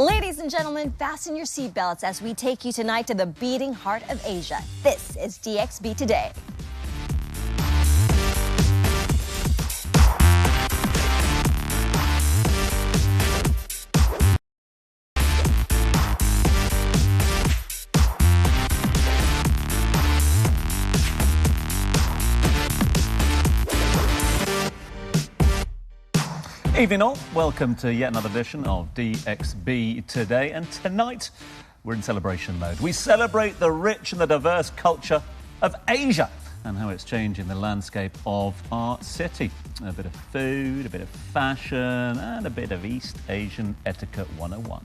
Ladies and gentlemen, fasten your seatbelts as we take you tonight to the beating heart of Asia. This is DXB Today. Evening all, welcome to yet another edition of DXB Today, and tonight we're in celebration mode. We celebrate the rich and the diverse culture of Asia and how it's changing the landscape of our city. A bit of food, a bit of fashion and a bit of East Asian etiquette 101.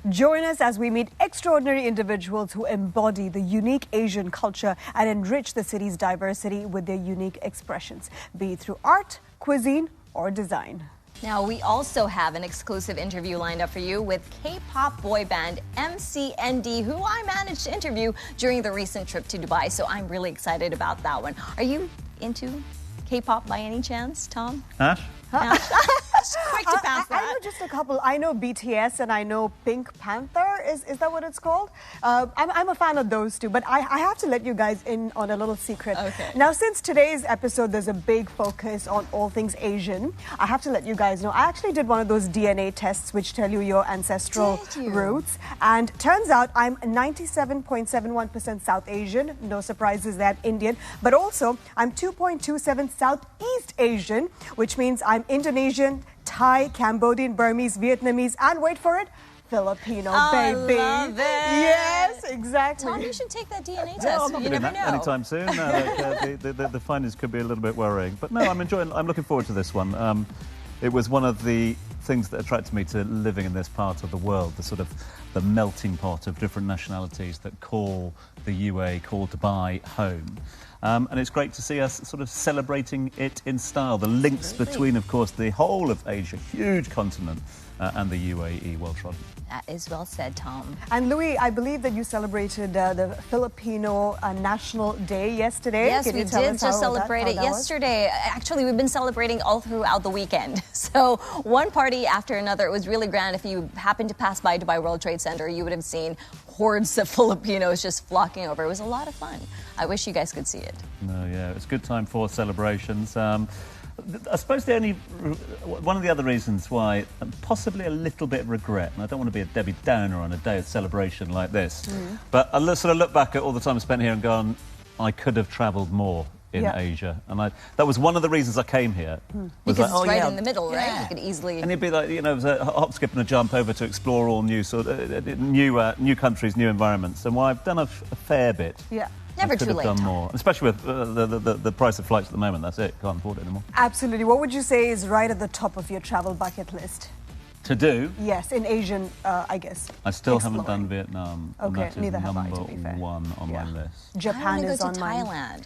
Join us as we meet extraordinary individuals who embody the unique Asian culture and enrich the city's diversity with their unique expressions, be it through art, cuisine or design. Now, we also have an exclusive interview lined up for you with K-pop boy band MCND, who I managed to interview during the recent trip to Dubai. So I'm really excited about that one. Are you into K-pop by any chance, Tom? Ash? Quick to pass that. I know just a couple. I know BTS and I know Pink Panther. Is that what it's called? I'm a fan of those two, but I have to let you guys in on a little secret. Okay. Now, since today's episode, there's a big focus on all things Asian, I have to let you guys know, I actually did one of those DNA tests which tell you your ancestral roots. And turns out I'm 97.71% South Asian. No surprises that Indian. But also, I'm 2.27 Southeast Asian, which means I'm Indonesian, Thai, Cambodian, Burmese, Vietnamese, and wait for it, Filipino, baby. I love it. Yes, exactly. Tom, you should take that DNA test. Well, I'm not You doing never that know. anytime soon. The findings could be a little bit worrying. But no, I'm looking forward to this one. It was one of the things that attracted me to living in this part of the world, the melting pot of different nationalities that call the UAE, call Dubai home. And it's great to see us sort of celebrating it in style. The links between, of course, the whole of Asia, huge continent, and the UAE, well trodden. That is well said, Tom. And Louis, I believe that you celebrated the Filipino National Day yesterday. Yes, we did just celebrate it yesterday. Actually, we've been celebrating all throughout the weekend. So one party after another. It was really grand. If you happened to pass by Dubai World Trade Center, you would have seen hordes of Filipinos just flocking over. It was a lot of fun. I wish you guys could see it. No, yeah, it's a good time for celebrations. I suppose one of the other reasons why, possibly a little bit of regret, and I don't want to be a Debbie Downer on a day of celebration like this, but I sort of look back at all the time I spent here and gone, I could have travelled more in Asia, and that was one of the reasons I came here. Because it's right in the middle, right? You could easily... And it'd be like, it was a hop, skip and a jump over to explore all new new countries, new environments, and while I've done a fair bit. Yeah. Never too late. Could have done more, especially with the price of flights at the moment. That's it. Can't afford it anymore. Absolutely. What would you say is right at the top of your travel bucket list? To do? Yes, in Asian, I guess. I still haven't done Vietnam. Okay, and that neither is have I, number to be fair. one on my list. Japan is on mine. mine. Thailand.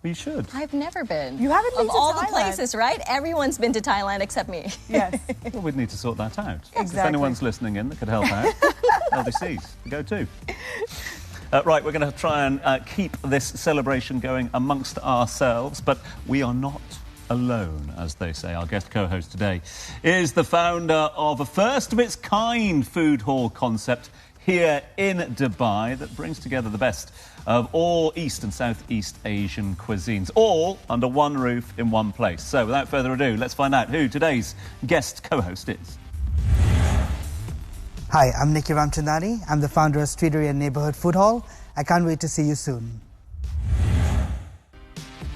Well, you should. I've never been. You haven't been to Of all Thailand? the places, right? Everyone's been to Thailand except me. Yes. Well, we'd need to sort that out. Exactly. If anyone's listening in that could help out, LDCs, go too. Right, we're going to try and keep this celebration going amongst ourselves, but we are not alone, as they say. Our guest co-host today is the founder of a first-of-its-kind food hall concept here in Dubai that brings together the best of all East and Southeast Asian cuisines, all under one roof in one place. So, without further ado, let's find out who today's guest co-host is. Hi, I'm Nicky. I'm the founder of Streetery and Neighborhood Food Hall. I can't wait to see you soon.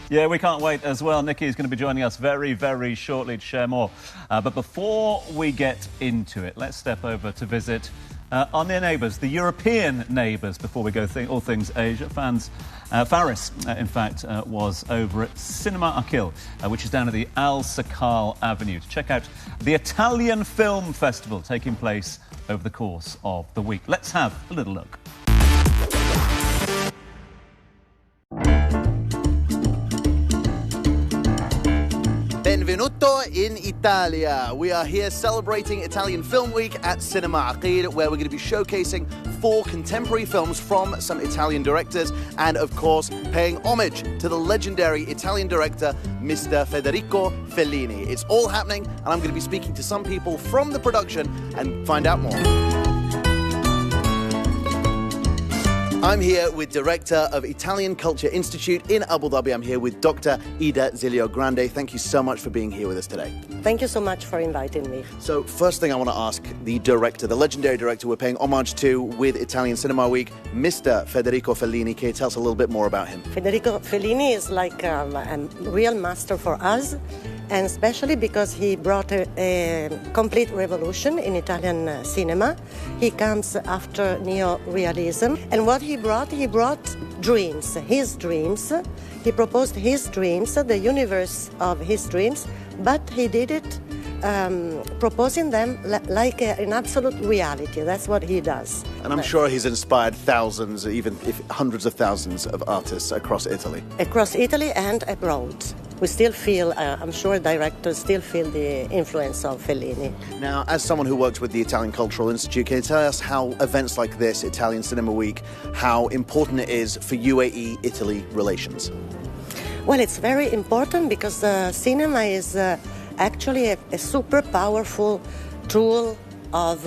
Yeah, we can't wait as well. Nicky is going to be joining us very, very shortly to share more. But before we get into it, let's step over to visit our near neighbours, the European neighbours, before we go all things Asia. Faris, in fact, was over at Cinema Akil, which is down at the Al Sakal Avenue, to check out the Italian Film Festival taking place over the course of the week. Let's have a little look. Benvenuto in Italia. We are here celebrating Italian Film Week at Cinema Akil, where we're going to be showcasing 4 contemporary films from some Italian directors and, of course, paying homage to the legendary Italian director, Mr. Federico Fellini. It's all happening, and I'm going to be speaking to some people from the production and find out more. I'm here with Director of Italian Culture Institute in Abu Dhabi. I'm here with Dr. Ida Zilio Grande. Thank you so much for being here with us today. Thank you so much for inviting me. So first thing I want to ask the director, the legendary director we're paying homage to with Italian Cinema Week, Mr. Federico Fellini. Can you tell us a little bit more about him? Federico Fellini is like a real master for us, and especially because he brought a complete revolution in Italian cinema. He comes after neo-realism, and what he brought dreams, his dreams. He proposed his dreams, the universe of his dreams, but he did it proposing them like an absolute reality. That's what he does. And I'm sure he's inspired thousands, even if hundreds of thousands of artists across Italy. Across Italy and abroad. We still feel, I'm sure directors still feel the influence of Fellini. Now, as someone who works with the Italian Cultural Institute, can you tell us how events like this, Italian Cinema Week, how important it is for UAE-Italy relations? Well, it's very important because cinema is actually a super powerful tool of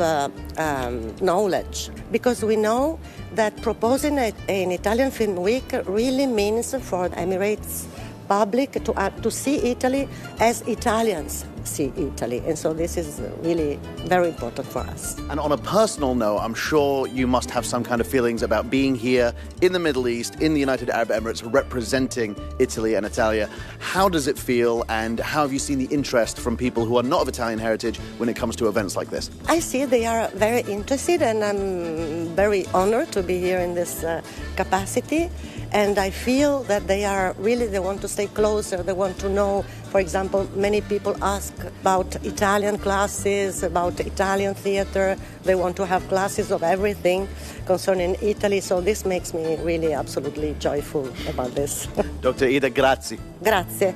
knowledge, because we know that proposing an Italian Film Week really means for the Emirates public to see Italy as Italians see Italy, and so this is really very important for us. And on a personal note, I'm sure you must have some kind of feelings about being here in the Middle East, in the United Arab Emirates, representing Italy and Italia. How does it feel, and how have you seen the interest from people who are not of Italian heritage when it comes to events like this? I see they are very interested, and I'm very honored to be here in this capacity. And I feel that they want to stay closer, they want to know. For example, many people ask about Italian classes, about Italian theater. They want to have classes of everything concerning Italy. So this makes me really absolutely joyful about this. Dr. Ida, grazie. Grazie.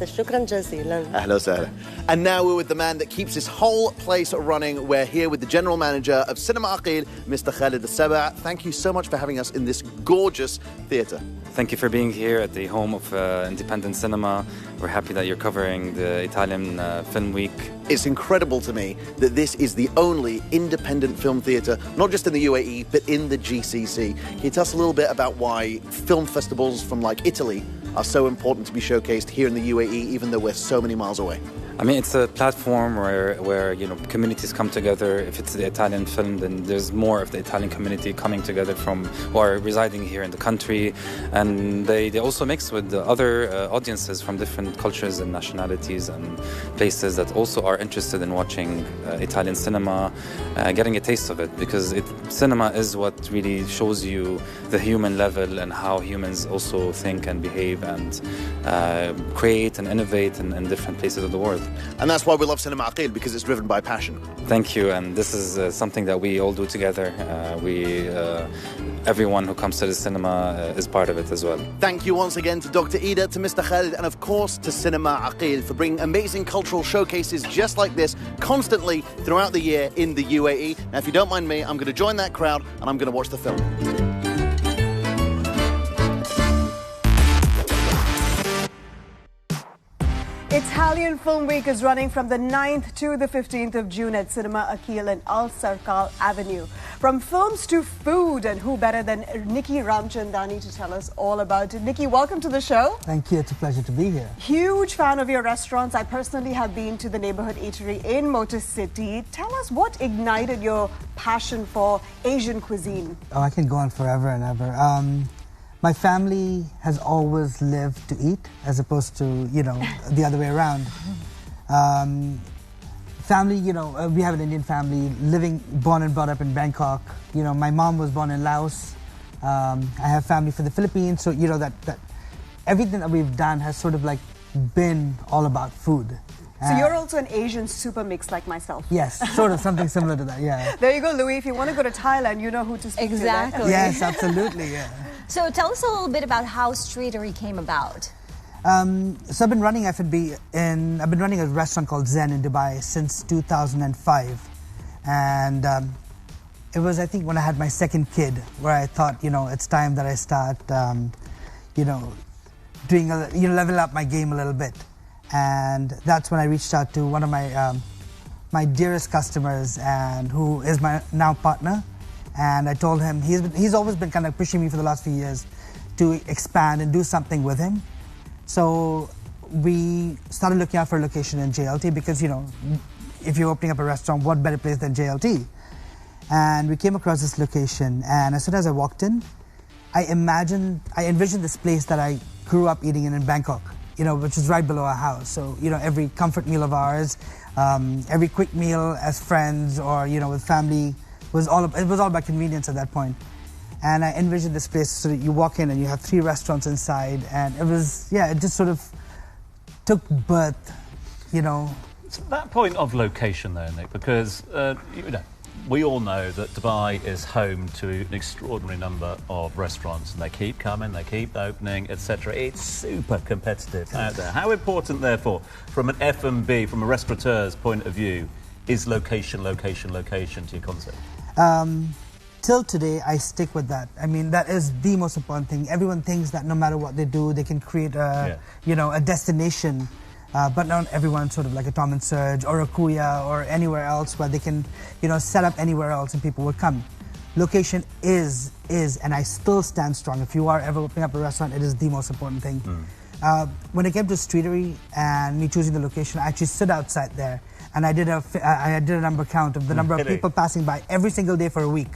Shukran jazilan. Ahla sahla. And now we're with the man that keeps this whole place running. We're here with the general manager of Cinema Aqil, Mr. Khalid Al-Saba. Thank you so much for having us in this gorgeous theatre. Thank you for being here at the home of independent cinema. We're happy that you're covering the Italian Film Week. It's incredible to me that this is the only independent film theatre, not just in the UAE, but in the GCC. Can you tell us a little bit about why film festivals from like Italy are so important to be showcased here in the UAE, even though we're so many miles away? I mean, it's a platform where communities come together. If it's the Italian film, then there's more of the Italian community coming together from who are residing here in the country, and they also mix with the other audiences from different cultures and nationalities and places that also are interested in watching Italian cinema, getting a taste of it, because cinema is what really shows you the human level and how humans also think and behave and create and innovate in different places of the world. And that's why we love Cinema Aqil, because it's driven by passion. Thank you, and this is something that we all do together. Everyone who comes to the cinema is part of it as well. Thank you once again to Dr. Ida, to Mr. Khalid, and of course to Cinema Aqil for bringing amazing cultural showcases just like this constantly throughout the year in the UAE. Now, if you don't mind me, I'm going to join that crowd and I'm going to watch the film. Italian Film Week is running from the 9th to the 15th of June at Cinema Aqil and Al Sarkal Avenue. From films to food, and who better than Nicky Ramchandani to tell us all about it. Nicky, welcome to the show. Thank you. It's a pleasure to be here. Huge fan of your restaurants. I personally have been to the neighborhood eatery in Motor City. Tell us what ignited your passion for Asian cuisine. Oh, I can go on forever and ever. My family has always lived to eat, as opposed to, the other way around. Family, we have an Indian family, born and brought up in Bangkok. My mom was born in Laos. I have family from the Philippines, so, that everything that we've done has sort of like been all about food. So you're also an Asian super mix like myself. Yes, sort of something similar to that, yeah. There you go, Louis. If you want to go to Thailand, you know who to speak to. Exactly. Yes, absolutely, yeah. So tell us a little bit about how Streetery came about. So I've been running F&B I've been running a restaurant called Zying in Dubai since 2005. And it was, I think, when I had my second kid, where I thought, it's time that I start, doing, level up my game a little bit. And that's when I reached out to one of my dearest customers, and who is my now partner. And I told him, he's always been kind of pushing me for the last few years to expand and do something with him. So we started looking out for a location in JLT because, you know, if you're opening up a restaurant, what better place than JLT? And we came across this location, and as soon as I walked in, I envisioned this place that I grew up eating in Bangkok, you know, which is right below our house. So, you know, every comfort meal of ours, every quick meal as friends or, you know, with family, it was all about convenience at that point. And I envisioned this place so that you walk in and you have 3 restaurants inside, and it was, yeah, it just sort of took birth, you know. So that point of location though, Nick, because, you know, we all know that Dubai is home to an extraordinary number of restaurants, and they keep coming, they keep opening, etc. It's super competitive out there. How important, therefore, from an F&B, from a restaurateur's point of view, is location to your concept? Till today, I stick with that. I mean, that is the most important thing. Everyone thinks that no matter what they do, they can create a, you know, a destination. But not everyone sort of like a Tom and Serge or a Kuya or anywhere else where they can, you know, set up anywhere else and people will come. Location is, and I still stand strong. If you are ever opening up a restaurant, it is the most important thing. When it came to streetery and me choosing the location, I actually stood outside there and I did a number count of the number of people passing by every single day for a week.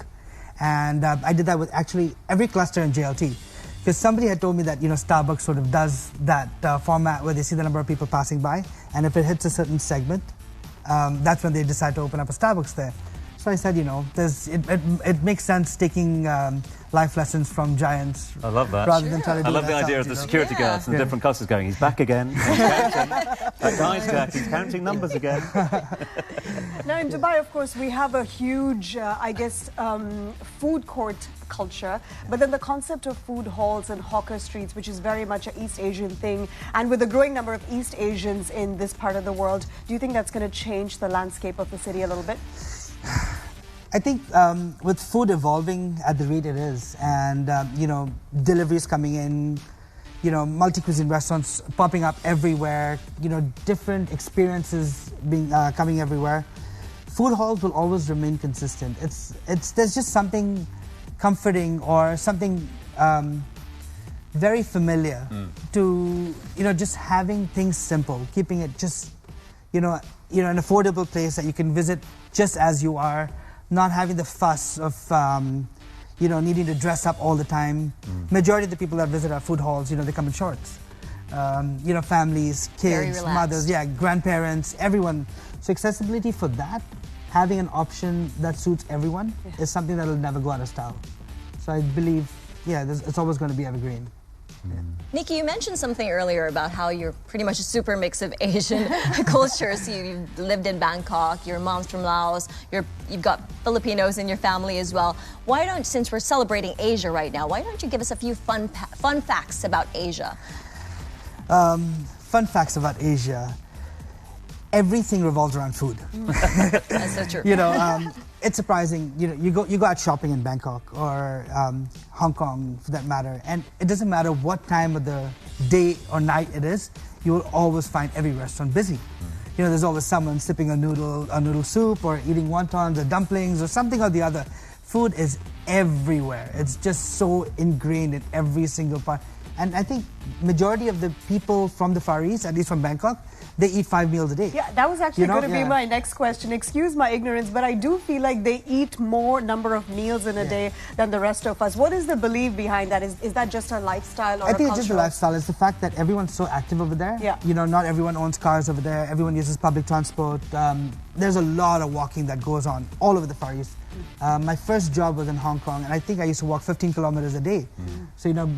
And I did that with actually every cluster in JLT. Because somebody had told me that, you know, Starbucks sort of does that format where they see the number of people passing by, and if it hits a certain segment, that's when they decide to open up a Starbucks there. So I said, you know, it makes sense taking life lessons from giants. I love that. Rather than trying to do I love the idea of the security guards and the different clusters going, he's back again. He's counting. That guy's back. He's counting numbers again. Now in Dubai, of course, we have a huge, I guess, food court culture, but then the concept of food halls and hawker streets, which is very much an East Asian thing, and with a growing number of East Asians in this part of the world, do you think that's going to change the landscape of the city a little bit? I think with food evolving at the rate it is, and you know, deliveries coming in, you know, multi-cuisine restaurants popping up everywhere, you know, different experiences being coming everywhere, food halls will always remain consistent. There's just something comforting or something very familiar to, you know, just having things simple, keeping it just, you know, an affordable place that you can visit just as you are, not having the fuss of, you know, needing to dress up all the time. Majority of the people that visit our food halls, you know, they come in shorts. You know, families, kids, mothers, grandparents, everyone. So accessibility for that, having an option that suits everyone is something that will never go out of style. So I believe, it's always going to be evergreen. Nicky, you mentioned something earlier about how you're pretty much a super mix of Asian cultures. You've lived in Bangkok, your mom's from Laos, you've got Filipinos in your family as well. Why don't, since we're celebrating Asia right now, why don't you give us a few fun facts about Asia? Fun facts about Asia. Everything revolves around food. That's so true. You know, it's surprising. You know, you go out shopping in Bangkok or Hong Kong, for that matter, and it doesn't matter what time of the day or night it is, you will always find every restaurant busy. You know, there's always someone sipping a noodle soup or eating wontons or dumplings or something or the other. Food is everywhere. It's just so ingrained in every single part. And I think majority of the people from the Far East, at least from Bangkok, they eat 5 meals a day. Yeah, that was actually going to be my next question. Excuse my ignorance, but I do feel like they eat more number of meals in a day than the rest of us. What is the belief behind that? Is that just a lifestyle or I think it's just a lifestyle. It's the fact that everyone's so active over there. Yeah. You know, not everyone owns cars over there. Everyone uses public transport. There's a lot of walking that goes on all over the Far East. My first job was in Hong Kong, and I think I used to walk 15 kilometers a day. So, you know,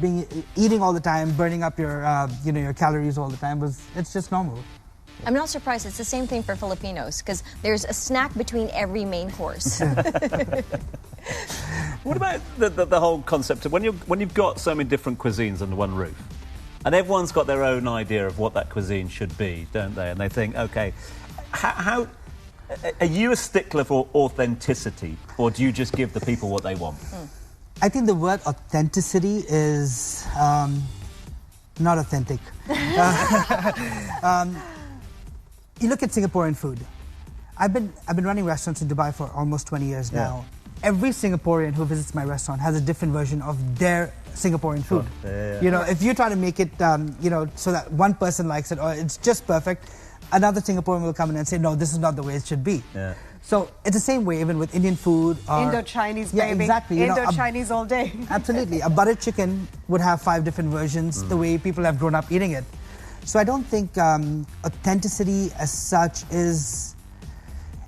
eating all the time, burning up your, you know, your calories all the time, it's just normal. I'm not surprised. It's the same thing for Filipinos because there's a snack between every main course. What about the whole concept of when you've got so many different cuisines under one roof, and everyone's got their own idea of what that cuisine should be, don't they? And they think, okay, how are you a stickler for authenticity, or do you just give the people what they want? I think the word authenticity is not authentic. You look at Singaporean food. I've been running restaurants in Dubai for almost 20 years now. every Singaporean who visits my restaurant has a different version of their Singaporean food. You know, if you try to make it, you know, so that one person likes it or it's just perfect, another Singaporean will come in and say, no, this is not the way it should be. So it's the same way even with Indian food. Or, Indo-Chinese, yeah, baby. Exactly. Indo-Chinese all day. Absolutely. A butter chicken would have 5 different versions, the way people have grown up eating it. So I don't think authenticity as such is...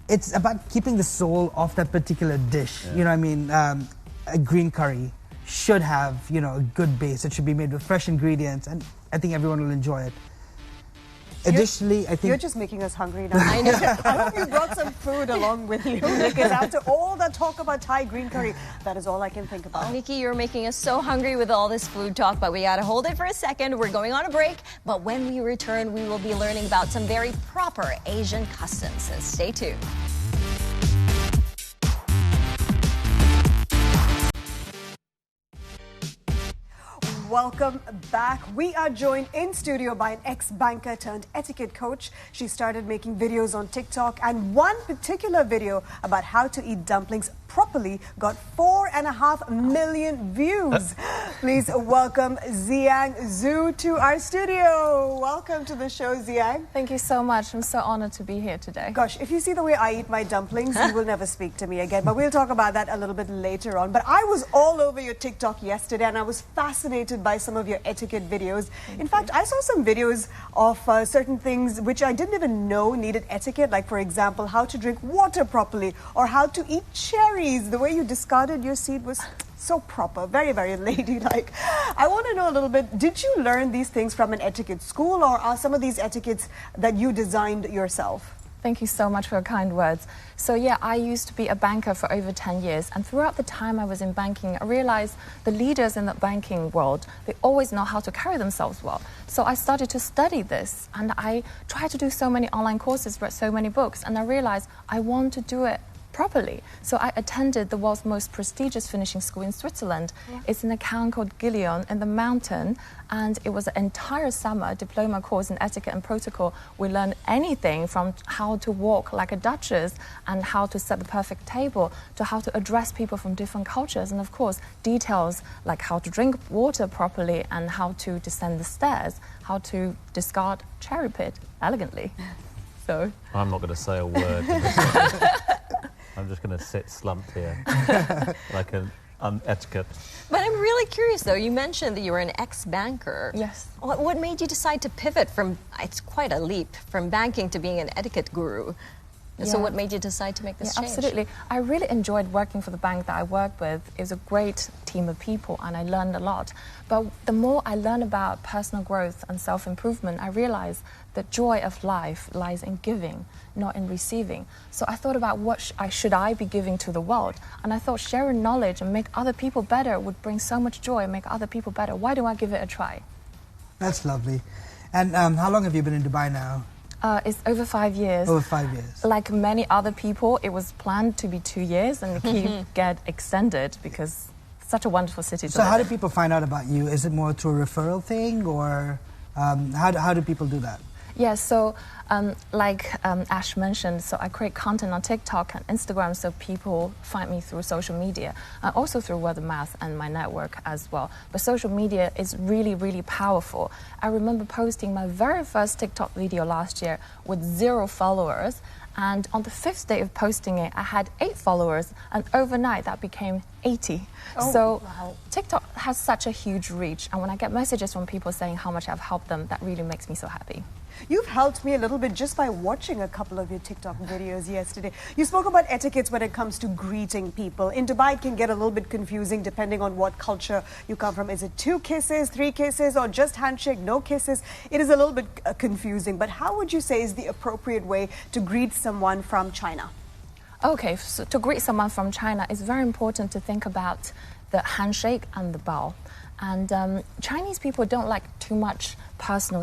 It's about keeping the soul of that particular dish. You know what I mean? A green curry should have, you know, a good base. It should be made with fresh ingredients, and I think everyone will enjoy it. Additionally, I think... You're just making us hungry now. I know. I hope you brought some food along with you, because after all that talk about Thai green curry, that is all I can think about. Nikki, you're making us so hungry with all this food talk, but we gotta hold it for a second. We're going on a break, but when we return, we will be learning about some very proper Asian customs. So stay tuned. Welcome back. We are joined in studio by an ex-banker turned etiquette coach. She started making videos on TikTok, and one particular video about how to eat dumplings properly got 4.5 million views. Please welcome Zying Zhu to our studio. Welcome to the show, Zying. Thank you so much. I'm so honored to be here today. Gosh, if you see the way I eat my dumplings, you will never speak to me again. But we'll talk about that a little bit later on. But I was all over your TikTok yesterday, and I was fascinated by some of your etiquette videos. In fact, I saw some videos of certain things which I didn't even know needed etiquette, like, for example, how to drink water properly or how to eat cherries. The way you discarded your seed was so proper, very, very ladylike. I want to know a little bit, did you learn these things from an etiquette school, or are some of these etiquettes that you designed yourself? Thank you so much for your kind words. So yeah, I used to be a banker for over 10 years, and throughout the time I was in banking, I realized the leaders in the banking world, they always know how to carry themselves well. So I started to study this, and I tried to do so many online courses, read so many books, and I realized I want to do it properly. So I attended the world's most prestigious finishing school in Switzerland. It's in a town called Gillion in the mountain, and it was an entire summer diploma course in etiquette and protocol. We learned anything from how to walk like a duchess and how to set the perfect table to how to address people from different cultures, and of course details like how to drink water properly and how to descend the stairs, how to discard cherry pit elegantly. So I'm not going to say a word. I'm just going to sit slumped here like an etiquette. But I'm really curious, though. You mentioned that you were an ex-banker. Yes. What made you decide to pivot from, it's quite a leap, from banking to being an etiquette guru? So what made you decide to make this change? Absolutely. I really enjoyed working for the bank that I worked with. It was a great team of people, and I learned a lot. But the more I learned about personal growth and self-improvement, I realized the joy of life lies in giving, not in receiving. So I thought about what should I be giving to the world? And I thought sharing knowledge and make other people better would bring so much joy and make other people better. Why don't I give it a try? That's lovely. And how long have you been in Dubai now? It's over 5 years. Over 5 years. Like many other people, it was planned to be 2 years and keep get extended because it's such a wonderful city to live in. So how do people find out about you? Is it more through a referral thing, or how do people do that? Yeah, so like Ash mentioned, so I create content on TikTok and Instagram, so people find me through social media, also through word of mouth and my network as well. But social media is really, really powerful. I remember posting my very first TikTok video last year with 0 followers, and on the 5th day of posting it, I had 8 followers, and overnight that became 80. So TikTok has such a huge reach, and when I get messages from people saying how much I've helped them, that really makes me so happy. You've helped me a little bit just by watching a couple of your TikTok videos yesterday. You spoke about etiquettes when it comes to greeting people. In Dubai, it can get a little bit confusing depending on what culture you come from. Is it 2 kisses, 3 kisses, or just handshake, no kisses? It is a little bit confusing. But how would you say is the appropriate way to greet someone from China? Okay, so to greet someone from China, it's very important to think about the handshake and the bow. And Chinese people don't like too much personal,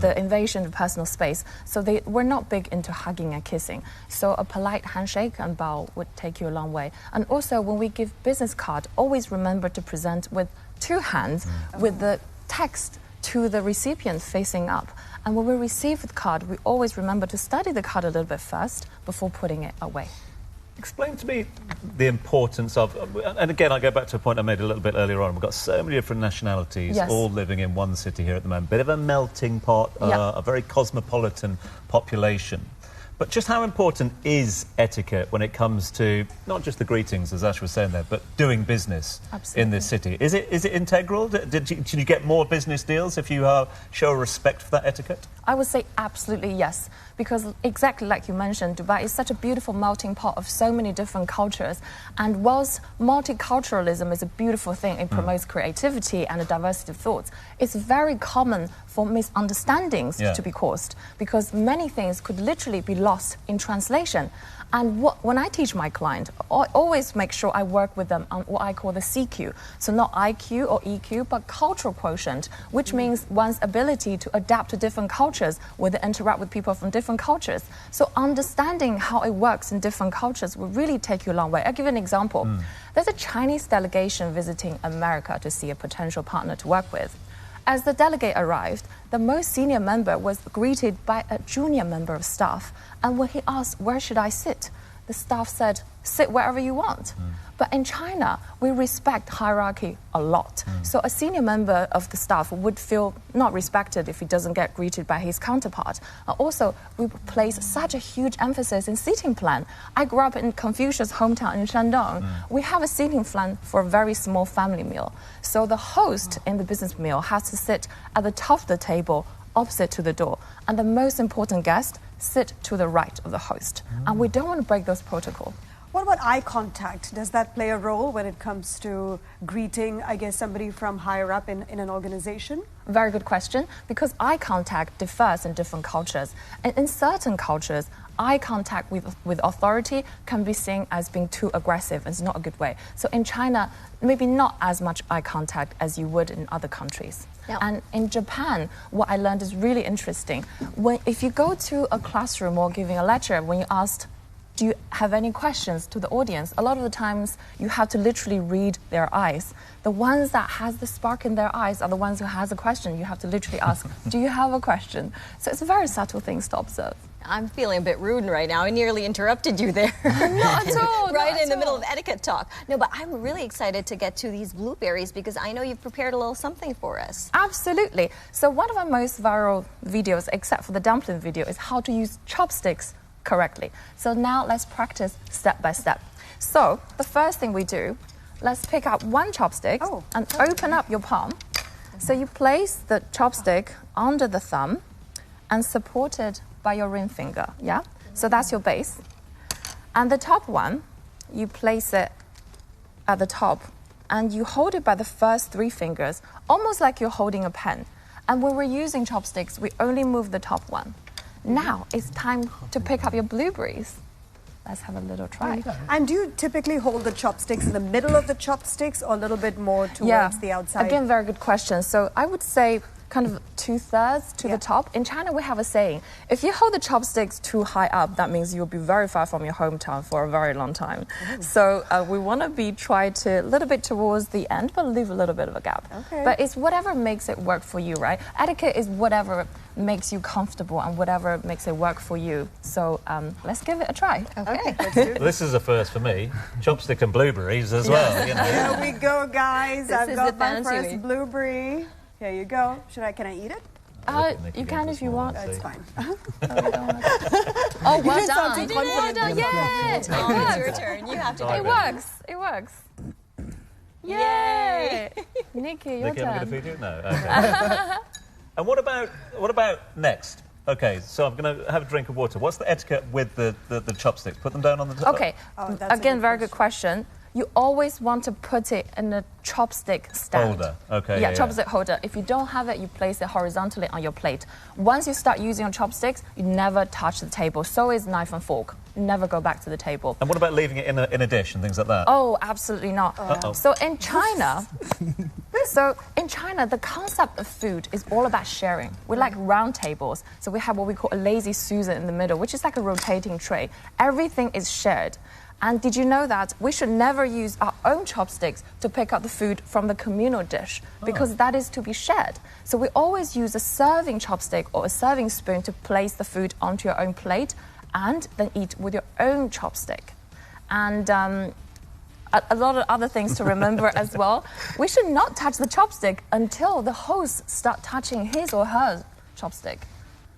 the invasion of personal space. So we're not big into hugging and kissing. So a polite handshake and bow would take you a long way. And also, when we give business card, always remember to present with 2 hands with the text to the recipient facing up. And when we receive the card, we always remember to study the card a little bit first before putting it away. Explain to me the importance of, and again, I go back to a point I made a little bit earlier on. We've got so many different nationalities all living in one city here at the moment. Bit of a melting pot, a very cosmopolitan population. But just how important is etiquette when it comes to not just the greetings, as Ash was saying there, but doing business in this city? Is it integral? Did you get more business deals if you show respect for that etiquette? I would say absolutely yes, because exactly like you mentioned, Dubai is such a beautiful melting pot of so many different cultures. And whilst multiculturalism is a beautiful thing, it promotes creativity and a diversity of thoughts, it's very common for misunderstandings to be caused, because many things could literally be lost in translation. And when I teach my client, I always make sure I work with them on what I call the CQ. So not IQ or EQ, but cultural quotient, which means one's ability to adapt to different cultures, where they interact with people from different cultures. So understanding how it works in different cultures will really take you a long way. I'll give you an example. There's a Chinese delegation visiting America to see a potential partner to work with. As the delegate arrived, the most senior member was greeted by a junior member of staff. And when he asked, "Where should I sit?" the staff said, "Sit wherever you want." But in China, we respect hierarchy a lot. So a senior member of the staff would feel not respected if he doesn't get greeted by his counterpart. Also, we place such a huge emphasis in seating plan. I grew up in Confucius' hometown in Shandong. We have a seating plan for a very small family meal. So the host in the business meal has to sit at the top of the table, opposite to the door. And the most important guest sit to the right of the host. And we don't want to break those protocols. What about eye contact? Does that play a role when it comes to greeting, I guess, somebody from higher up in an organization? Very good question, because eye contact differs in different cultures. And in certain cultures, eye contact with authority can be seen as being too aggressive. It's not a good way. So in China, maybe not as much eye contact as you would in other countries. And in Japan, what I learned is really interesting. If you go to a classroom or giving a lecture, when you asked, "Do you have any questions?" to the audience, a lot of the times you have to literally read their eyes. The ones that has the spark in their eyes are the ones who has a question. You have to literally ask, "Do you have a question?" So it's very subtle things to observe. I'm feeling a bit rude right now. I nearly interrupted you there. Not at all. Right in the middle of etiquette talk. No, but I'm really excited to get to these blueberries because I know you've prepared a little something for us. Absolutely. So one of our most viral videos, except for the dumpling video, is how to use chopsticks correctly. So now let's practice step by step. So the first thing we do, let's pick up one chopstick and open up your palm. So you place the chopstick under the thumb and support it by your ring finger, So that's your base. And the top one, you place it at the top and you hold it by the first 3 fingers, almost like you're holding a pen. And when we're using chopsticks, we only move the top one. Now it's time to pick up your blueberries. Let's have a little try. And do you typically hold the chopsticks in the middle of the chopsticks or a little bit more towards the outside? Again, very good question. So I would say kind of 2/3 to the top. In China, we have a saying, if you hold the chopsticks too high up, that means you'll be very far from your hometown for a very long time. So we want to try to a little bit towards the end, but leave a little bit of a gap. But it's whatever makes it work for you, right? Etiquette is whatever makes you comfortable and whatever makes it work for you. So let's give it a try. Okay, let's do it. This is a first for me. Chopstick and blueberries as well. You know. Here we go, guys. I've got my fancy first blueberry. Here you go. Can I eat it? You can if you want. It's fine. Oh, well done. Well done, yeah. It's your turn. You have to do it. It works. Yay! Nicky, your Nicky, turn. I'm going to feed you? No. Okay. And what about next? Okay, so I'm going to have a drink of water. What's the etiquette with the chopsticks? Put them down on the top? Okay, again, very good question. You always want to put it in a chopstick stand. Holder, okay. Yeah, chopstick holder. If you don't have it, you place it horizontally on your plate. Once you start using your chopsticks, you never touch the table. So is knife and fork. Never go back to the table. And what about leaving it in a dish and things like that? Oh, absolutely not. So in China, the concept of food is all about sharing. We like round tables. So we have what we call a lazy Susan in the middle, which is like a rotating tray. Everything is shared. And did you know that we should never use our own chopsticks to pick up the food from the communal dish, because that is to be shared. So we always use a serving chopstick or a serving spoon to place the food onto your own plate and then eat with your own chopstick. And a lot of other things to remember as well. We should not touch the chopstick until the host start touching his or her chopstick.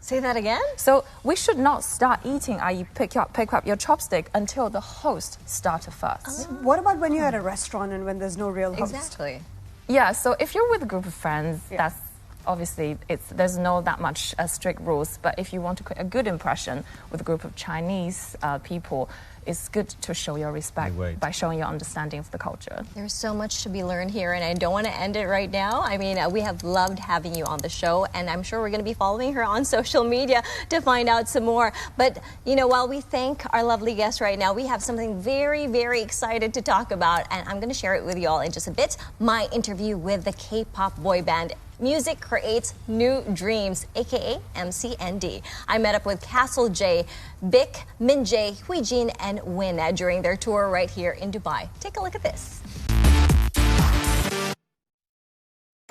Say that again? So we should not start eating, i.e. pick up your chopstick until the host started first. What about when you're at a restaurant and when there's no real host? Exactly. Yeah, so if you're with a group of friends, that's obviously there's no that much strict rules. But if you want to create a good impression with a group of Chinese people, it's good to show your respect by showing your understanding of the culture. There's so much to be learned here, and I don't want to end it right now. I mean, we have loved having you on the show, and I'm sure we're going to be following her on social media to find out some more. But, you know, while we thank our lovely guest right now, we have something very, very excited to talk about, and I'm going to share it with you all in just a bit. My interview with the K-pop boy band Music Creates New Dreams, aka MCND. I met up with Castle J, Bic, Minjae, Huijin, and Win during their tour right here in Dubai. Take a look at this.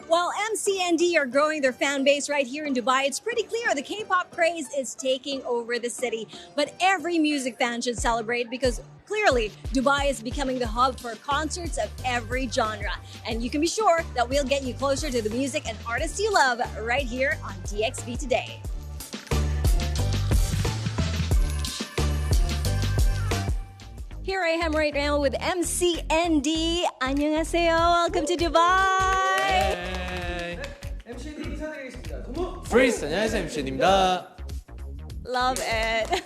While MCND are growing their fan base right here in Dubai, it's pretty clear the K-pop craze is taking over the city. But every music fan should celebrate because clearly Dubai is becoming the hub for concerts of every genre. And you can be sure that we'll get you closer to the music and artists you love right here on DXB Today. Here I am right now with MCND. 안녕하세요. Welcome to Dubai. Hey. MCND 인사드리겠습니다. Freeze. 안녕하세요. MCND입니다. Love it.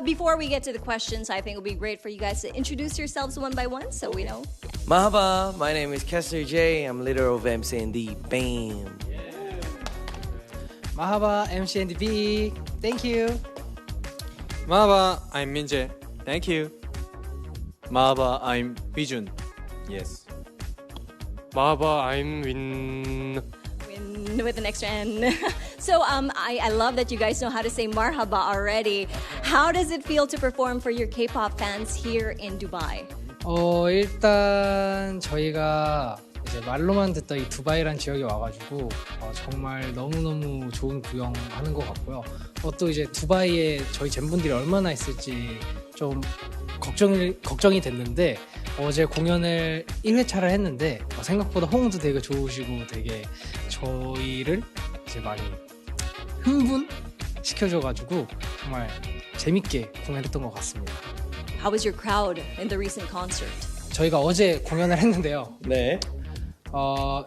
Before we get to the questions, I think it would be great for you guys to introduce yourselves one by one so we know. Mahaba. My name is Kessler J. I'm leader of MCND. Bam. Mahaba, MCND B. Thank you. Mahaba, I'm Minjae. Thank you. Mahaba, I'm Huijun. Yes. Mahaba, I'm Win. Win with an extra N. So I love that you guys know how to say marhaba already. How does it feel to perform for your K-pop fans here in Dubai? 일단 저희가 이제 말로만 듣던 이 두바이란 지역에 와가지고 정말 너무너무 좋은 구경하는 것 같고요. 또 이제 두바이에 저희 젠분들이 얼마나 있을지 좀 걱정이 됐는데 어제 공연을 1회차를 했는데 생각보다 호응도 되게 좋으시고 되게 저희를 이제 많이 흥분시켜줘가지고 정말 재밌게 공연했던 것 같습니다. How was your crowd in the recent concert? 저희가 어제 공연을 했는데요. 네.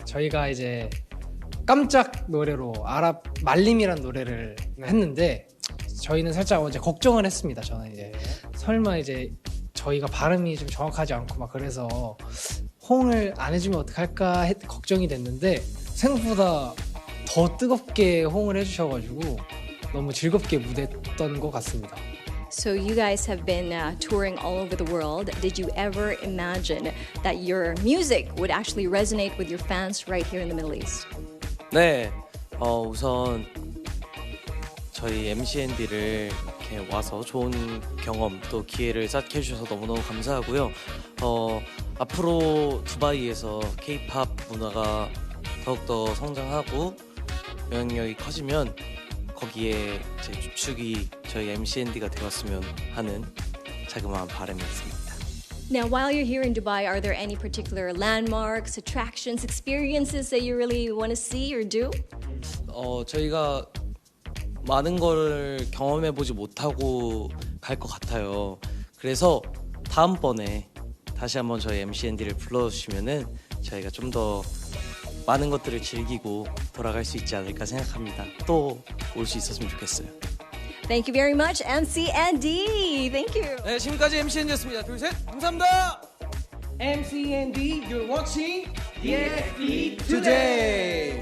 저희가 이제 깜짝 노래로 아랍 말림이라는 노래를 했는데 저희는 살짝 어제 걱정을 했습니다. 저는 이제 설마 이제 저희가 발음이 좀 정확하지 않고 막 그래서 호응을 안 해주면 어떡할까 걱정이 됐는데 생각보다 더 뜨겁게 호응을 해주셔가지고 너무 즐겁게 무대했던 것 같습니다. So you guys have been touring all over the world. Did you ever imagine that your music would actually resonate with your fans right here in the Middle East? 네, 우선 저희 MCND를 이렇게 와서 좋은 경험 또 기회를 쌓게 해주셔서 너무너무 감사하고요. 앞으로 두바이에서 K-팝 문화가 더욱더 성장하고 영향력이 커지면 거기에 제 주축이 저희 MCND가 되었으면 하는 자그마한 바람이 있습니다. Now, while you're here in Dubai, are there any particular landmarks, attractions, experiences that you really want to see or do? 저희가 많은 걸 경험해보지 못하고 갈 것 같아요. 그래서 다음번에 다시 한번 저희 MCND를 불러주시면은 저희가 좀 더 많은 것들을 즐기고 돌아갈 수 있지 않을까 생각합니다. 또 올 수 있었으면 좋겠어요. Thank you very much, MCND. Thank you. 네, 지금까지 MCND였습니다. 둘, 셋, 감사합니다. MCND, you're watching DXB Today.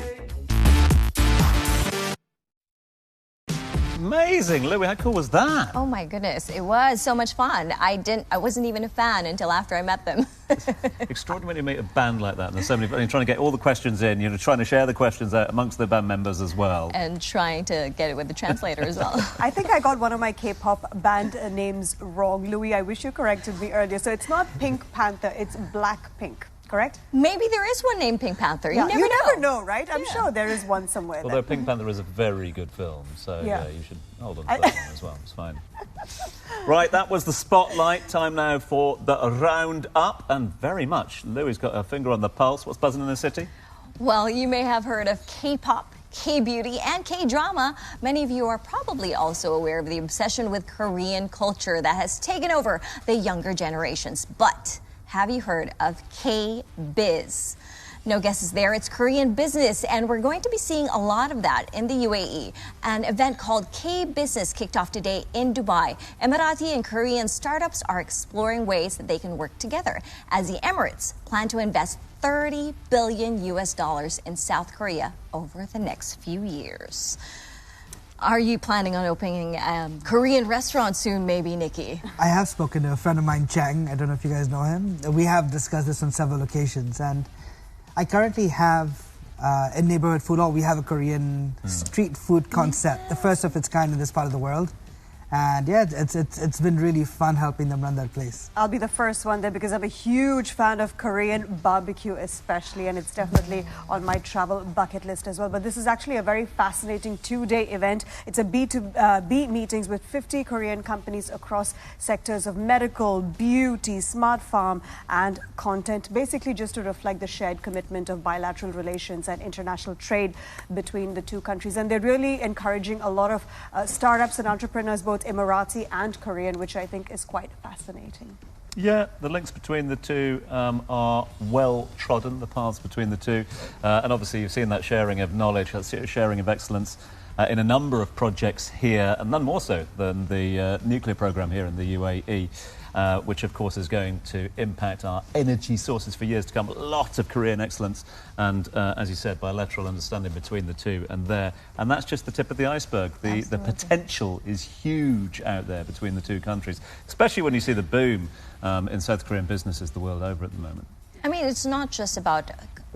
Amazing, Louis, how cool was that? Oh my goodness, it was so much fun. I wasn't even a fan until after I met them. Extraordinary to meet a band like that. And there's so many, trying to get all the questions in, trying to share the questions out amongst the band members as well. And trying to get it with the translator as well. I think I got one of my K-pop band names wrong. Louis, I wish you corrected me earlier. So it's not Pink Panther, it's Blackpink. Correct? Maybe there is one named Pink Panther. Yeah, You never know, right? I'm sure there is one somewhere. Although Pink Panther is a very good film, so yeah, you should hold on to that one as well. It's fine. Right, that was the spotlight. Time now for the roundup, and very much Louie's got her finger on the pulse. What's buzzing in the city? Well, you may have heard of K-pop, K-beauty, and K-drama. Many of you are probably also aware of the obsession with Korean culture that has taken over the younger generations. But have you heard of K-biz? No guesses there. It's Korean business, and we're going to be seeing a lot of that in the UAE. An event called K-Business kicked off today in Dubai. Emirati and Korean startups are exploring ways that they can work together as the Emirates plan to invest $30 billion in South Korea over the next few years. Are you planning on opening a Korean restaurant soon, maybe, Nicky? I have spoken to a friend of mine, Chang. I don't know if you guys know him. We have discussed this on several occasions, and I currently have in Neighborhood Food Hall, we have a Korean street food concept, the first of its kind in this part of the world. And yeah, it's been really fun helping them run that place. I'll be the first one there because I'm a huge fan of Korean barbecue especially, and it's definitely on my travel bucket list as well. But this is actually a very fascinating two-day event. It's a B2B meetings with 50 Korean companies across sectors of medical, beauty, smart farm and content, basically just to reflect the shared commitment of bilateral relations and international trade between the two countries. And they're really encouraging a lot of startups and entrepreneurs, both Emirati and Korean, which I think is quite fascinating. Yeah, the links between the two are well trodden, the paths between the two. And obviously you've seen that sharing of knowledge, that sharing of excellence in a number of projects here, and none more so than the nuclear programme here in the UAE. Which of course is going to impact our energy sources for years to come. A lot of Korean excellence and, as you said, bilateral understanding between the two and there. And that's just the tip of the iceberg. The potential is huge out there between the two countries, especially when you see the boom in South Korean businesses the world over at the moment. I mean, it's not just about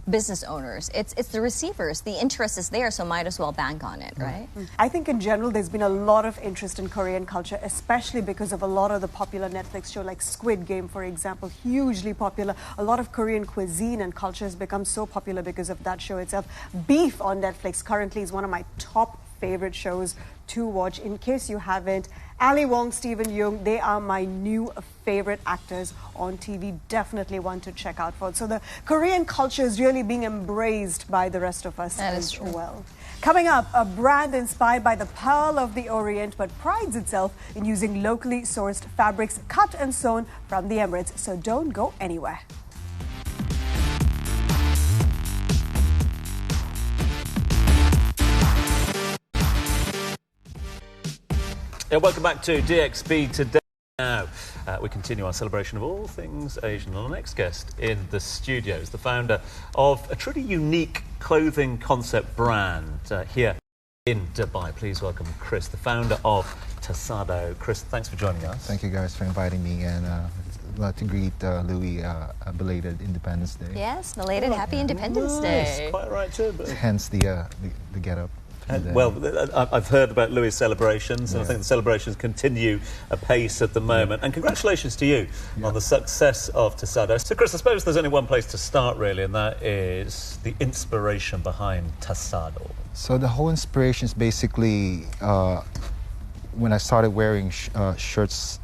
business owners. It's the receivers. The interest is there, so might as well bank on it, right? I think in general there's been a lot of interest in Korean culture, especially because of a lot of the popular Netflix show like Squid Game, for example, hugely popular. A lot of Korean cuisine and culture has become so popular because of that show itself. Beef on Netflix currently is one of my top favorite shows to watch. In case you haven't, Ali Wong, Stephen Yeun, they are my new favorite actors on TV. Definitely one to check out for. So the Korean culture is really being embraced by the rest of us as well. Coming up, a brand inspired by the Pearl of the Orient but prides itself in using locally sourced fabrics cut and sewn from the Emirates. So don't go anywhere. Yeah, welcome back to DXB Today. Now, we continue our celebration of all things Asian. Our next guest in the studio is the founder of a truly unique clothing concept brand here in Dubai. Please welcome Chris, the founder of Tasado. Chris, thanks for joining us. Thank you guys for inviting me, and I'd like to greet Louis a belated Independence Day. Yes, belated Happy Independence Day. Quite right too. But... Hence the get-up. Well, I've heard about Louis' celebrations, and I think the celebrations continue apace at the moment. And congratulations to you on the success of Tasado. So, Chris, I suppose there's only one place to start, really, and that is the inspiration behind Tasado. So the whole inspiration is basically when I started wearing shirts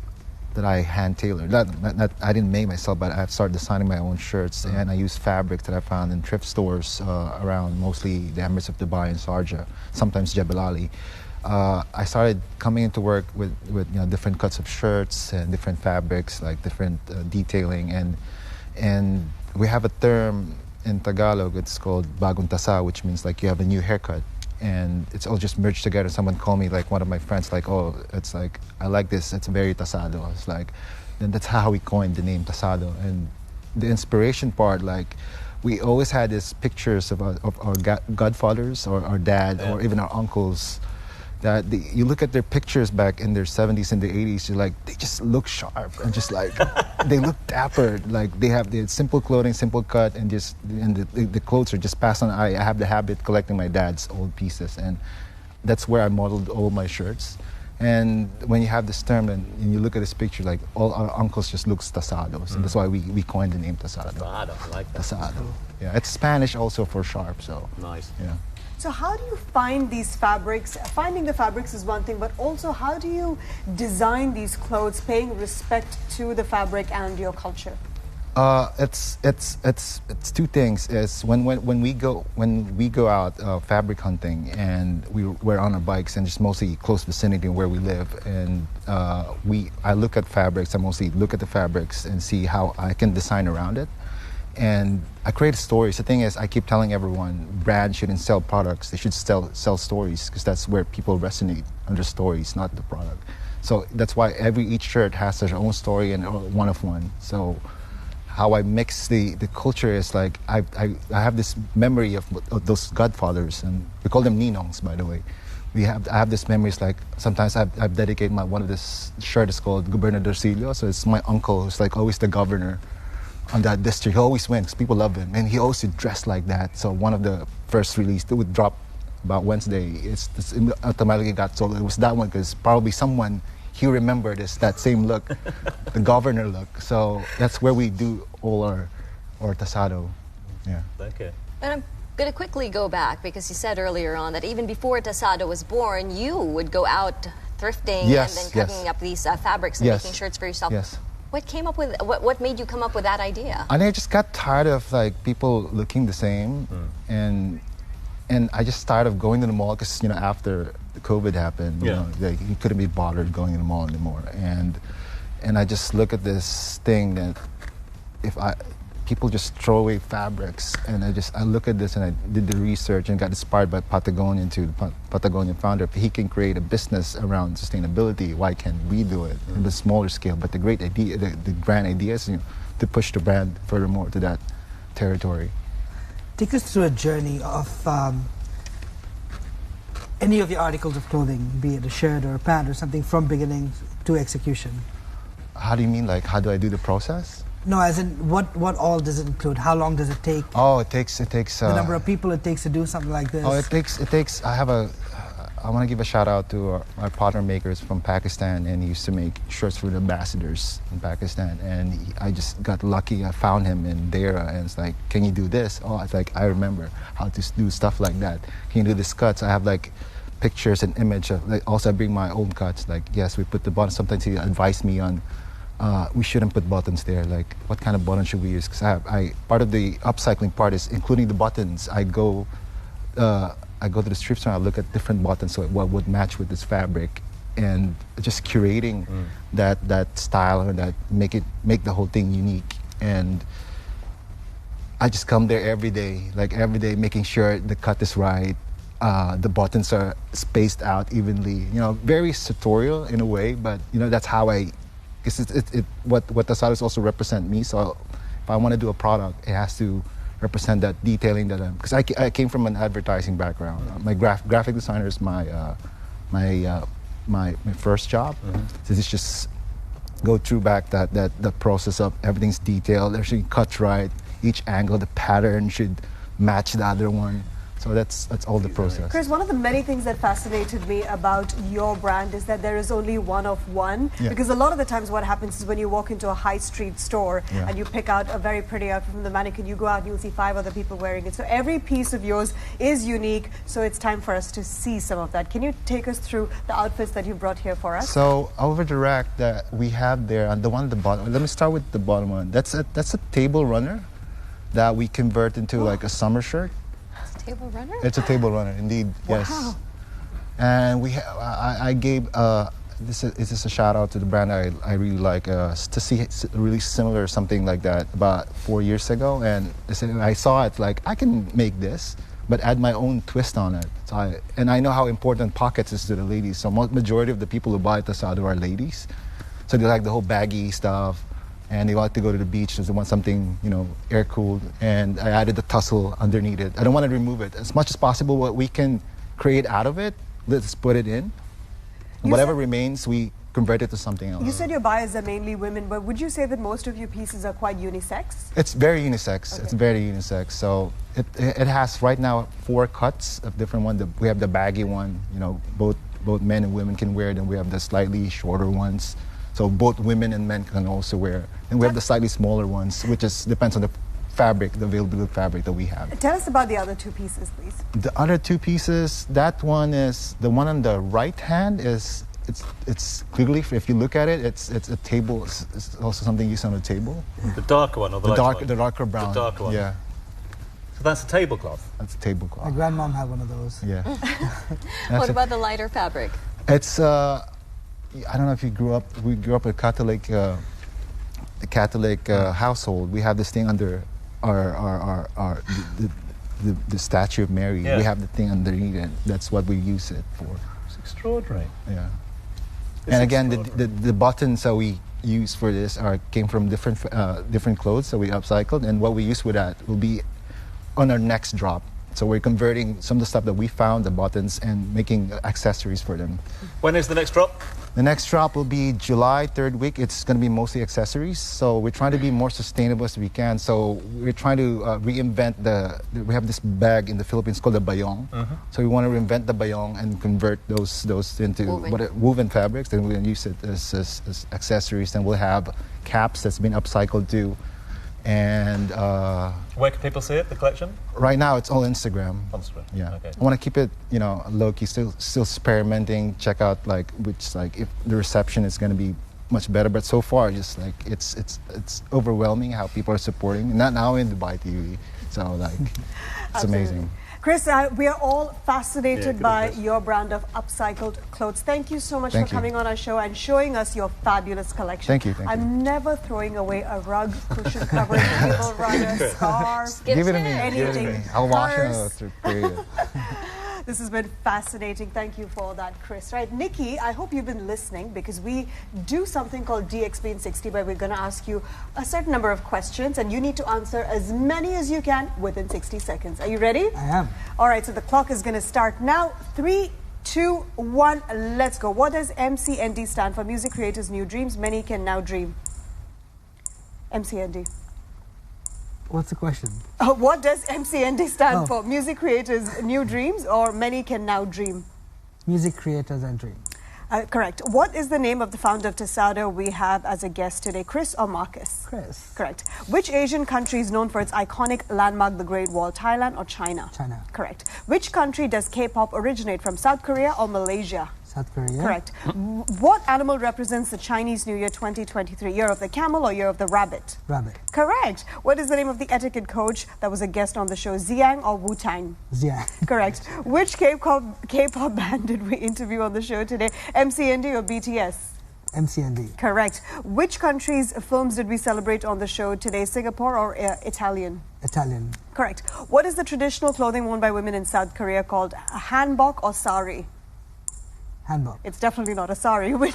that I hand-tailored. I didn't make myself, but I started designing my own shirts, and I used fabric that I found in thrift stores around mostly the Emirates of Dubai and Sharjah, sometimes Jebel Ali. I started coming into work with different cuts of shirts and different fabrics, like different detailing, and we have a term in Tagalog. It's called bagong tasa, which means like you have a new haircut. And it's all just merged together. Someone called me, like one of my friends, like, oh, it's like, I like this, it's very Tasado. It's like, then that's how we coined the name Tasado. And the inspiration part, like, we always had these pictures of our godfathers or our dad or even our uncles that you look at their pictures back in their 70s and the 80s, you're like, they just look sharp and just like, they look dapper. Like they have the simple clothing, simple cut, and the clothes are just passed on. I have the habit collecting my dad's old pieces, and that's where I modeled all my shirts. And when you have this term and you look at this picture, like all our uncles just looks Tasados, and that's why we coined the name Tasado. Tasado, I like that. Tasado. Yeah, it's Spanish also for sharp, so. Nice. Yeah. So how do you find these fabrics? Finding the fabrics is one thing, but also how do you design these clothes, paying respect to the fabric and your culture? It's two things. Is when we go out fabric hunting and we're on our bikes and just mostly close vicinity where we live, and I look at fabrics. I mostly look at the fabrics and see how I can design around it, and I create stories. The thing is, I keep telling everyone, brands shouldn't sell products. They should sell stories, because that's where people resonate under stories, not the product. So that's why each shirt has their own story and one of one. So how I mix the culture is like I have this memory of those godfathers, and we call them ninongs, by the way. I have this memories, like sometimes I've dedicated one of this shirt is called Gobernadorcillo, so it's my uncle who's like always the governor on that district. He always wins, people love him, and he always dressed like that. So one of the first release that would drop about Wednesday, it's automatically got sold. It was that one because probably someone he remembered that same look, the governor look. So that's where we do all our Tasado. Yeah. Okay. And I'm going to quickly go back, because you said earlier on that even before Tasado was born, you would go out thrifting and then cutting up these fabrics and making shirts for yourself. Yes. What made you come up with that idea? I just got tired of like people looking the same, and I just started of going to the mall because after COVID happened, you couldn't be bothered going to the mall anymore, and I just look at this thing that people just throw away fabrics, and I look at this and I did the research and got inspired by Patagonian to the Patagonian founder. If he can create a business around sustainability, why can't we do it in a smaller scale? But the great idea, the grand idea is to push the brand furthermore to that territory. Take us through a journey of any of your articles of clothing, be it a shirt or a pant or something, from beginning to execution. How do you mean? Like, how do I do the process? No, as in, what all does it include? How long does it take? Oh, it takes. The number of people it takes to do something like this. Oh, it takes. I want to give a shout out to our partner makers from Pakistan, and he used to make shirts for the ambassadors in Pakistan. And I just got lucky. I found him in Dera, and it's like, can you do this? Oh, it's like, I remember how to do stuff like that. Can you do this cuts? I have like pictures and image of. Like, also, I bring my own cuts. Like, yes, we put the buttons. Sometimes he advised me on. We shouldn't put buttons there. Like, what kind of button should we use? Because part of the upcycling part is including the buttons. I go to the thrift store. I look at different buttons, so what would match with this fabric, and just curating that style and that make the whole thing unique. And I just come there every day, making sure the cut is right. The buttons are spaced out evenly. Very sartorial in a way, but that's how I. Because what Tasados also represent me. So if I want to do a product, it has to represent that detailing that because I came from an advertising background. My graphic designer is my first job. So it's just go through back that process of everything's detailed, everything cut right, each angle, the pattern should match the other one. So that's all the process. Chris, one of the many things that fascinated me about your brand is that there is only one of one. Yeah. Because a lot of the times what happens is when you walk into a high street store and you pick out a very pretty outfit from the mannequin, you go out and you'll see 5 other people wearing it. So every piece of yours is unique. So it's time for us to see some of that. Can you take us through the outfits that you brought here for us? So over the rack that we have there, and the one at the bottom, let me start with the bottom one. That's a table runner that we convert into like a summer shirt. Table runner? It's a table runner, indeed. Wow. Yes. And I gave this is a shout out to the brand I really like to see really similar something like that about 4 years ago, and I saw it like I can make this, but add my own twist on it. So I know how important pockets is to the ladies. So majority of the people who buy Tasado are ladies, so they like the whole baggy stuff. And they want to go to the beach, so they want something, air-cooled. And I added the tussle underneath it. I don't want to remove it. As much as possible, what we can create out of it, let's put it in. Whatever remains, we convert it to something else. You said your buyers are mainly women, but would you say that most of your pieces are quite unisex? It's very unisex. Okay. It's very unisex. So it has right now 4 cuts of different ones. We have the baggy one, both both men and women can wear. Then we have the slightly shorter ones, so both women and men can also wear. And we have the slightly smaller ones, which depends on the fabric, the available fabric that we have. Tell us about the other two pieces, please. The other two pieces, that one is, the one on the right hand is, it's clearly, if you look at it, it's a table, it's also something used on a table. The darker one or the lighter one? The darker brown. The darker one. Yeah. So that's a tablecloth? That's a tablecloth. My grandmom had one of those. Yeah. What about the lighter fabric? It's, I don't know if we grew up a Catholic household. We have this thing under the statue of Mary. Yeah. We have the thing underneath it. That's what we use it for. It's extraordinary. Yeah. And again, the buttons that we use for this came from different clothes, so we upcycled. And what we use with that will be on our next drop. So we're converting some of the stuff that we found, the buttons, and making accessories for them. When is the next drop? The next drop will be July, 3rd week. It's going to be mostly accessories. So we're trying to be more sustainable as we can. So we're trying to reinvent we have this bag in the Philippines called the bayong. So we want to reinvent the bayong and convert those into woven fabrics. Then we're going to use it as accessories. Then we'll have caps that's been upcycled too. And where can people see it, the collection? Right now it's all Instagram. Instagram. Yeah. Okay. I want to keep it, low key, still experimenting, check out if the reception is going to be much better. But so far, just it's overwhelming how people are supporting. Not now in Dubai TV, so it's amazing. Chris, we are all fascinated by your brand of upcycled clothes. Thank you so much for coming on our show and showing us your fabulous collection. Thank you. I'm never throwing away a rug, cushion cover, table runner, scarf, give it to me. anything. I'll wash it. This has been fascinating. Thank you for that, Chris. Right, Nicky, I hope you've been listening because we do something called DXB in 60 where we're going to ask you a certain number of questions and you need to answer as many as you can within 60 seconds. Are you ready? I am. All right, so the clock is going to start now. 3, 2, 1, let's go. What does MCND stand for? Music Creators New Dreams. Many can now dream. MCND. What's the question? What does MCND stand for? Music Creators New Dreams or Many Can Now Dream? Music Creators and Dream. Correct. What is the name of the founder of Tasado we have as a guest today? Chris or Marcus? Chris. Correct. Which Asian country is known for its iconic landmark, the Great Wall? Thailand or China? China. Correct. Which country does K-pop originate from? South Korea or Malaysia? South Korea. Correct. What animal represents the Chinese New Year 2023? Year of the camel or year of the rabbit? Rabbit. Correct. What is the name of the etiquette coach that was a guest on the show? Zying or Wu-Tang? Zying. Correct. Which K-pop band did we interview on the show today? MCND or BTS? MCND. Correct. Which country's films did we celebrate on the show today? Singapore or Italian? Italian. Correct. What is the traditional clothing worn by women in South Korea called a hanbok or sari? Hanbok. It's definitely not a sari. Okay,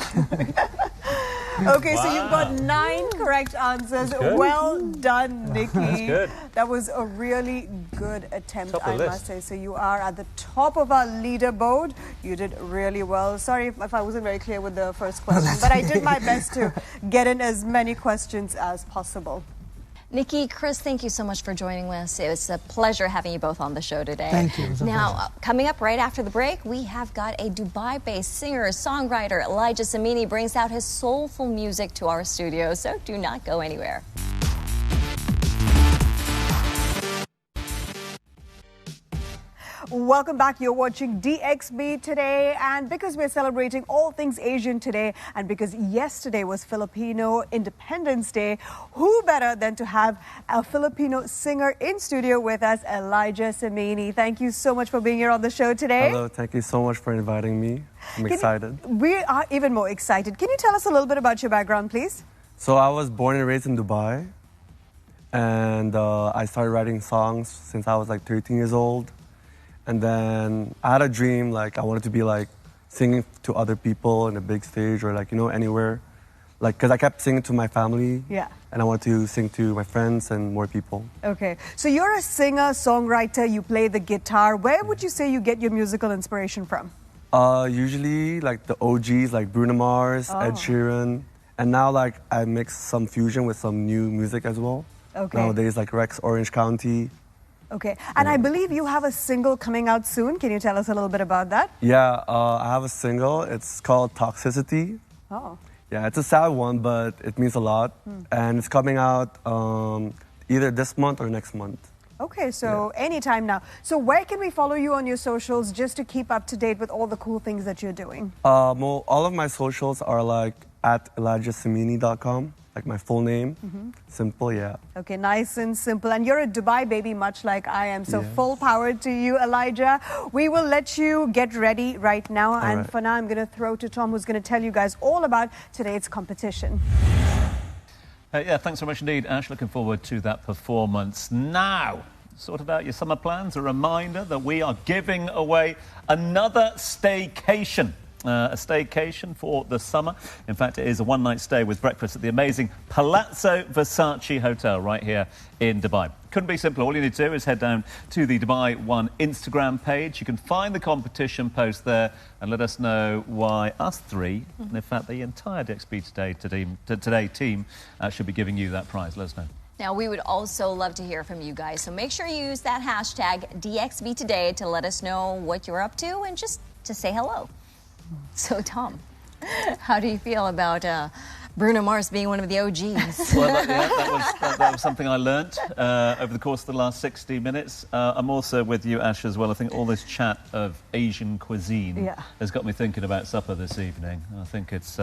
so you've got 9 correct answers. Well done, Nicky. That's good. That was a really good attempt, I must say. So you are at the top of our leaderboard. You did really well. Sorry if I wasn't very clear with the first question, but I did my best to get in as many questions as possible. Nicky, Chris, thank you so much for joining us. It was a pleasure having you both on the show today. Thank you. Now, coming up right after the break, we have got a Dubai-based singer, songwriter. Elijah Samini brings out his soulful music to our studio, so do not go anywhere. Welcome back. You're watching DXB today, and because we're celebrating all things Asian today, and because yesterday was Filipino Independence Day, who better than to have a Filipino singer in studio with us, Elijah Samini. Thank you so much for being here on the show today. Hello, thank you so much for inviting me. I'm excited. We are even more excited. Can you tell us a little bit about your background, please? So I was born and raised in Dubai, and I started writing songs since I was like 13 years old. And then I had a dream, like I wanted to be like singing to other people in a big stage or like, anywhere. Like, because I kept singing to my family. Yeah. And I wanted to sing to my friends and more people. Okay. So you're a singer, songwriter, you play the guitar. Where would you say you get your musical inspiration from? Usually like the OGs like Bruno Mars, Ed Sheeran. And now like I mix some fusion with some new music as well. Okay. Nowadays like Rex Orange County. Okay, and I believe you have a single coming out soon. Can you tell us a little bit about that? Yeah, I have a single. It's called Toxicity. Oh. Yeah, it's a sad one, but it means a lot. And it's coming out either this month or next month. Okay, so anytime now. So where can we follow you on your socials just to keep up to date with all the cool things that you're doing? Well, all of my socials are like at elijahsamini.com, like my full name. Simple, yeah. Okay, nice and simple. And you're a Dubai baby, much like I am. So full power to you, Elijah. We will let you get ready right now. And for now, I'm going to throw to Tom, who's going to tell you guys all about today's competition. Yeah, thanks very much indeed, Ash. Looking forward to that performance. Now, sorted out your summer plans. A reminder that we are giving away another staycation. A staycation for the summer. In fact, it is a one-night stay with breakfast at the amazing Palazzo Versace Hotel right here in Dubai. Couldn't be simpler. All you need to do is head down to the Dubai One Instagram page. You can find the competition post there and let us know why us three, and in fact the entire DXB Today team should be giving you that prize. Let us know. Now, we would also love to hear from you guys, so make sure you use that hashtag DXB Today to let us know what you're up to and just to say hello. So, Tom, how do you feel about Bruno Mars being one of the OGs? Well, that was something I learnt over the course of the last 60 minutes. I'm also with you, Ash, as well. I think all this chat of Asian cuisine has got me thinking about supper this evening. I think it's...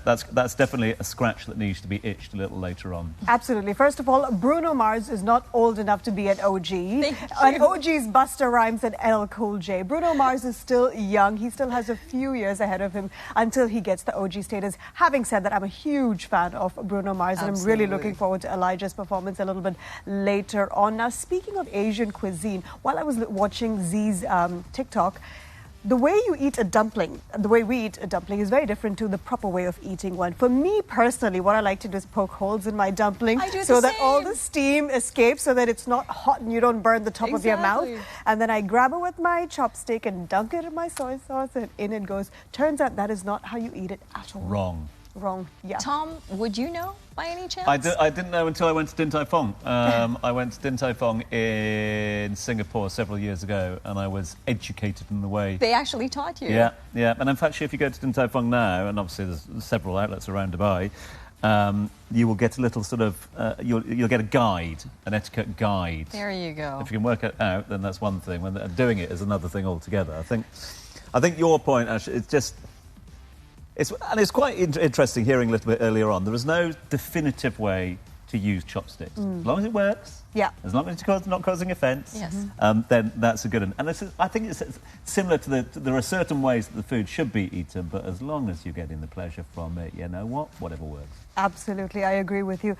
that's definitely a scratch that needs to be itched a little later on. Absolutely. First of all, Bruno Mars is not old enough to be an OG. An OG's Busta Rhymes and LL Cool J. Bruno Mars is still young. He still has a few years ahead of him until he gets the OG status. Having said that, I'm a huge fan of Bruno Mars and I'm really looking forward to Elijah's performance a little bit later on. Now, speaking of Asian cuisine, while I was watching Z's TikTok, the way you eat a dumpling, the way we eat a dumpling is very different to the proper way of eating one. For me personally, what I like to do is poke holes in my dumpling so that all the steam escapes, so that it's not hot and you don't burn the top of your mouth. And then I grab it with my chopstick and dunk it in my soy sauce and in it goes. Turns out that is not how you eat it at all. Wrong. Wrong, yeah. Tom, would you know by any chance? I didn't know until I went to Din Tai Fung. I went to Din Tai Fung in Singapore several years ago and I was educated in the way... They actually taught you? Yeah, yeah. And in fact, if you go to Din Tai Fung now, and obviously there's several outlets around Dubai, you will get a little sort of... you'll get a guide, an etiquette guide. There you go. If you can work it out, then that's one thing. When doing it is another thing altogether. I think your point, Ash, it's just... It's quite interesting hearing a little bit earlier on. There is no definitive way to use chopsticks. As long as it works, as long as it's not causing offence, then that's a good one. And I think it's similar to there are certain ways that the food should be eaten, but as long as you're getting the pleasure from it, you know what? Whatever works. Absolutely, I agree with you.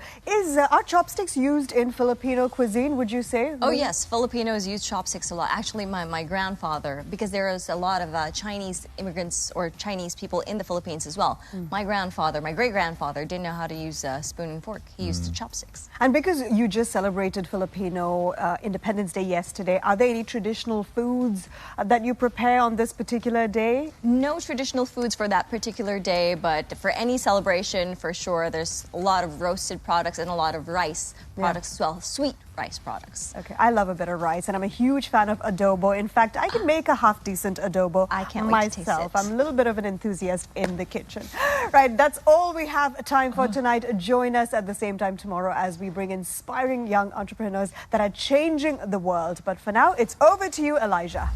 Are chopsticks used in Filipino cuisine, would you say? Oh, yes. Filipinos use chopsticks a lot. Actually, my grandfather, because there is a lot of Chinese immigrants or Chinese people in the Philippines as well. My great-grandfather, didn't know how to use a spoon and fork. He used chopsticks. And because you just celebrated Filipino Independence Day yesterday, are there any traditional foods that you prepare on this particular day? No traditional foods for that particular day, but for any celebration, for sure, there's a lot of roasted products and a lot of rice products as well, sweet rice products. Okay, I love a bit of rice and I'm a huge fan of adobo. In fact, I can make a half-decent adobo I can't wait to taste it. I'm a little bit of an enthusiast in the kitchen. Right, that's all we have time for tonight. Join us at the same time tomorrow as we bring inspiring young entrepreneurs that are changing the world. But for now, it's over to you, Elijah.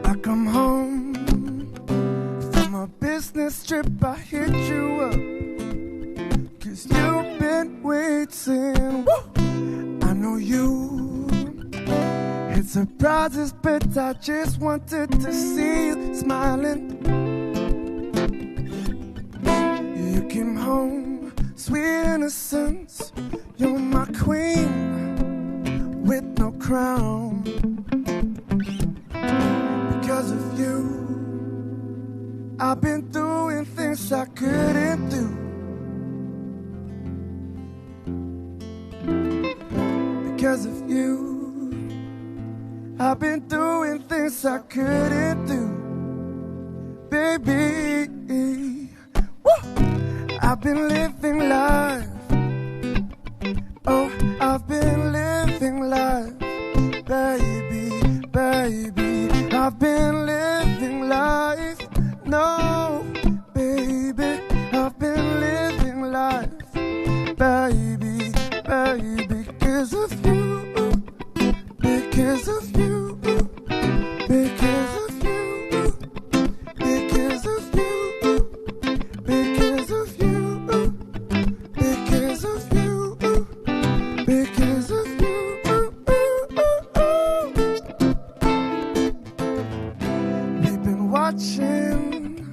I come home from a business trip, I hit you up, 'cause you've been waiting. I know you hit surprises, but I just wanted to see you smiling. You came home, sweet innocence, you're my queen with no crown. Because of you, I've been doing things I couldn't do. I've been doing things I couldn't do, baby. Woo! I've been living life. Oh, I've been living life, baby, baby. I've been living life. No, baby, I've been living life, baby, baby, because of you, because of you, because of you, because of you, because of you, because of you, because of you. We've been watching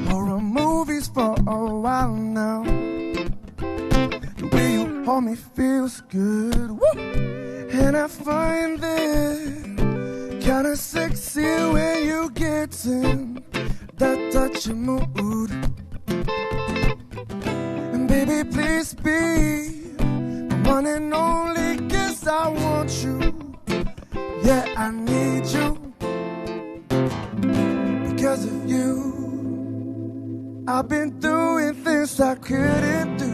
horror movies for a while now. The way you hold me feels good. Woo! And I find it kinda sexy when you get in that touchy mood. And baby, please be the one and only, 'cause I want you. Yeah, I need you. Because of you, I've been doing things I couldn't do.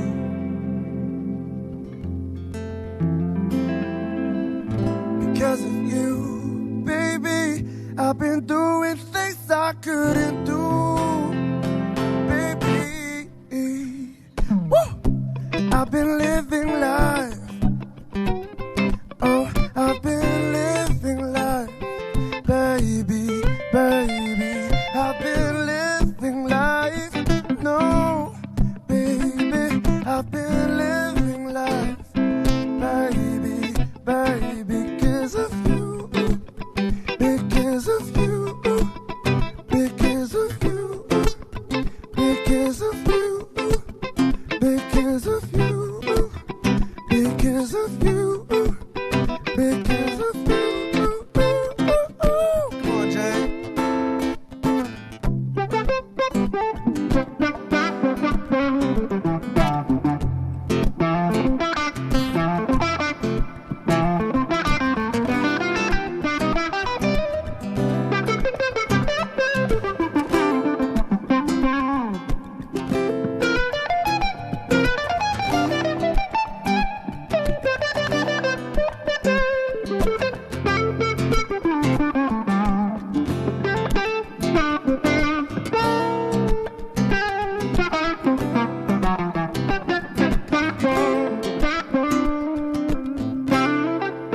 Because of you, baby, I've been doing things I couldn't do, baby. Woo! I've been living life. Oh, I've been living life, baby, baby. I've been living life. No, baby, I've been living life, baby, baby. Because of you, because of you, because of you, because